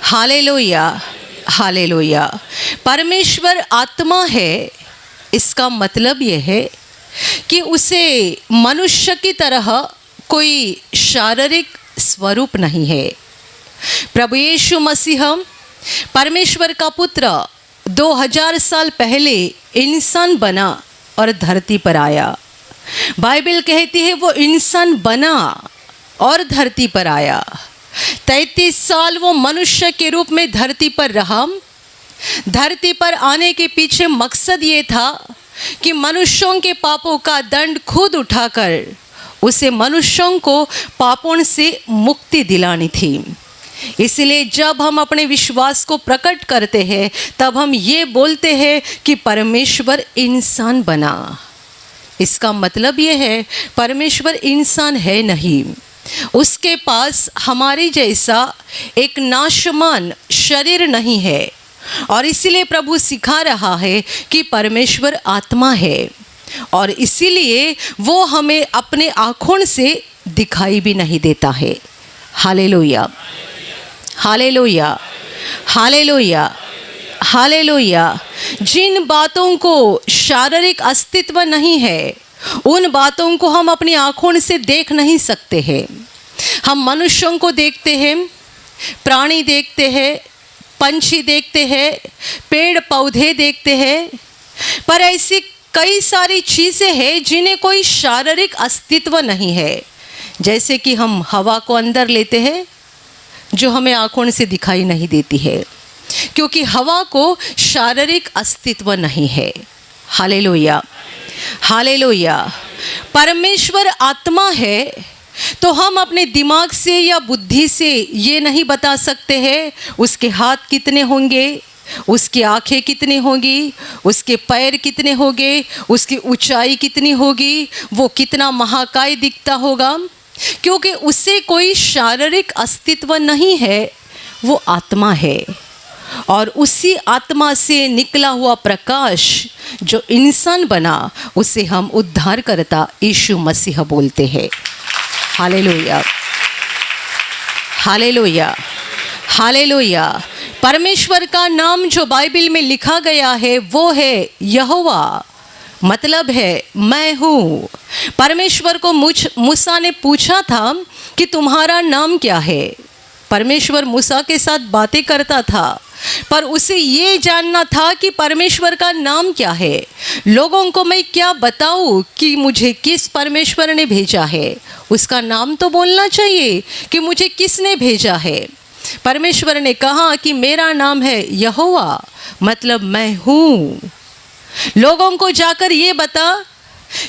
Hallelujah, hallelujah. परमेश्वर आत्मा है, इसका मतलब यह है कि उसे मनुष्य की तरह कोई शारीरिक स्वरूप नहीं है। प्रभु यीशु मसीह परमेश्वर का पुत्र 2000 साल पहले इंसान बना और धरती पर आया। बाइबल कहती है वो इंसान बना और धरती पर आया। 33 साल वो मनुष्य के रूप में धरती पर रहा। धरती पर आने के पीछे मकसद ये था कि मनुष्यों के पापों का दंड खुद उठाकर उसे मनुष्यों को पापों से मुक्ति दिलानी थी। इसलिए जब हम अपने विश्वास को प्रकट करते हैं तब हम ये बोलते हैं कि परमेश्वर इंसान बना। इसका मतलब ये है परमेश्वर इंसान है नहीं, उसके पास हमारे जैसा एक नाशमान शरीर नहीं है। और इसीलिए प्रभु सिखा रहा है कि परमेश्वर आत्मा है और इसीलिए वो हमें अपने आँखों से दिखाई भी नहीं देता है। Hallelujah, hallelujah, hallelujah, hallelujah. जिन बातों को शारीरिक अस्तित्व नहीं है उन बातों को हम अपनी आँखों से देख नहीं सकते हैं। हम मनुष्यों को देखते हैं, प्राणी देखते हैं, पंछी देखते हैं, पेड़ पौधे देखते हैं, पर ऐसी कई सारी चीज़ें हैं जिन्हें कोई शारीरिक अस्तित्व नहीं है। जैसे कि हम हवा को अंदर लेते हैं जो हमें आँखों से दिखाई नहीं देती है, क्योंकि हवा को शारीरिक अस्तित्व नहीं है। Hallelujah, hallelujah. परमेश्वर आत्मा है तो हम अपने दिमाग से या बुद्धि से ये नहीं बता सकते हैं उसके हाथ कितने होंगे, उसकी आँखें कितनी होंगी, उसके पैर कितने होंगे, उसकी ऊंचाई कितनी होगी, वो कितना महाकाय दिखता होगा, क्योंकि उसे कोई शारीरिक अस्तित्व नहीं है। वो आत्मा है और उसी आत्मा से निकला हुआ प्रकाश जो इंसान बना उसे हम उद्धारकर्ता यीशु मसीह बोलते हैं। Hallelujah, hallelujah, hallelujah. परमेश्वर का नाम जो बाइबल में लिखा गया है वो है यहोवा, मतलब है मैं हूँ। परमेश्वर को मूसा ने पूछा था कि तुम्हारा नाम क्या है। परमेश्वर मूसा के साथ बातें करता था पर उसे ये जानना था कि परमेश्वर का नाम क्या है। लोगों को मैं क्या बताऊं कि मुझे किस परमेश्वर ने भेजा है, उसका नाम तो बोलना चाहिए कि मुझे किसने भेजा है। परमेश्वर ने कहा कि मेरा नाम है यहोवा, मतलब मैं हूँ। लोगों को जाकर ये बता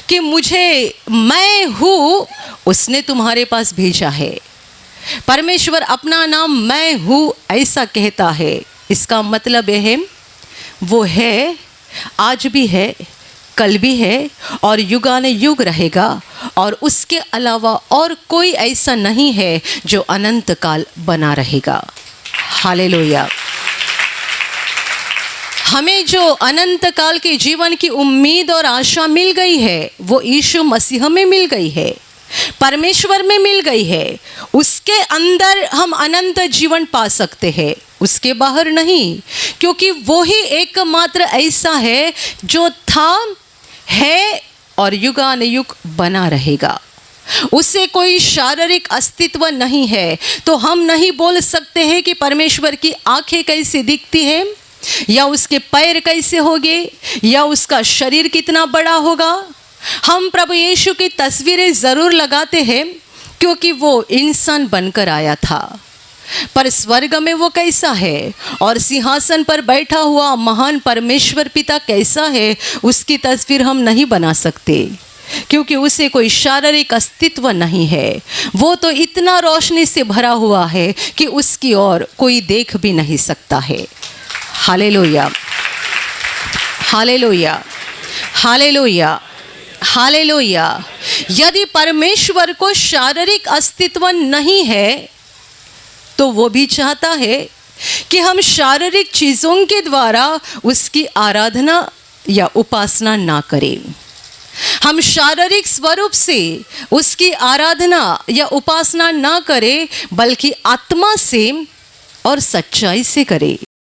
कि मैं हूँ, उसने तुम्हारे पास भेजा है। परमेश्वर अपना नाम मैं हूँ ऐसा कहता है। इसका मतलब है वो है, आज भी है, कल भी है और युगाने युग रहेगा और उसके अलावा और कोई ऐसा नहीं है जो अनंत काल बना रहेगा। हालेलुया। हमें जो अनंत काल के जीवन की उम्मीद और आशा मिल गई है वो यीशु मसीह में मिल गई है, परमेश्वर में मिल गई है। उसके अंदर हम अनंत जीवन पा सकते हैं, उसके बाहर नहीं, क्योंकि वो ही एकमात्र ऐसा है जो था, है और युगानुयुग बना रहेगा। उसे कोई शारीरिक अस्तित्व नहीं है। तो हम नहीं बोल सकते हैं कि परमेश्वर की आंखें कैसे दिखती है या उसके पैर कैसे होंगे या उसका शरीर कितना बड़ा होगा। हम प्रभु यीशु की तस्वीरें ज़रूर लगाते हैं क्योंकि वो इंसान बनकर आया था, पर स्वर्ग में वो कैसा है और सिंहासन पर बैठा हुआ महान परमेश्वर पिता कैसा है उसकी तस्वीर हम नहीं बना सकते, क्योंकि उसे कोई शारीरिक अस्तित्व नहीं है। वो तो इतना रोशनी से भरा हुआ है कि उसकी ओर कोई देख भी नहीं सकता है। Hallelujah, hallelujah, hallelujah, hallelujah. यदि परमेश्वर को शारीरिक अस्तित्व नहीं है तो वो भी चाहता है कि हम शारीरिक चीज़ों के द्वारा उसकी आराधना या उपासना ना करें। हम शारीरिक स्वरूप से उसकी आराधना या उपासना ना करें, बल्कि आत्मा से और सच्चाई से करे।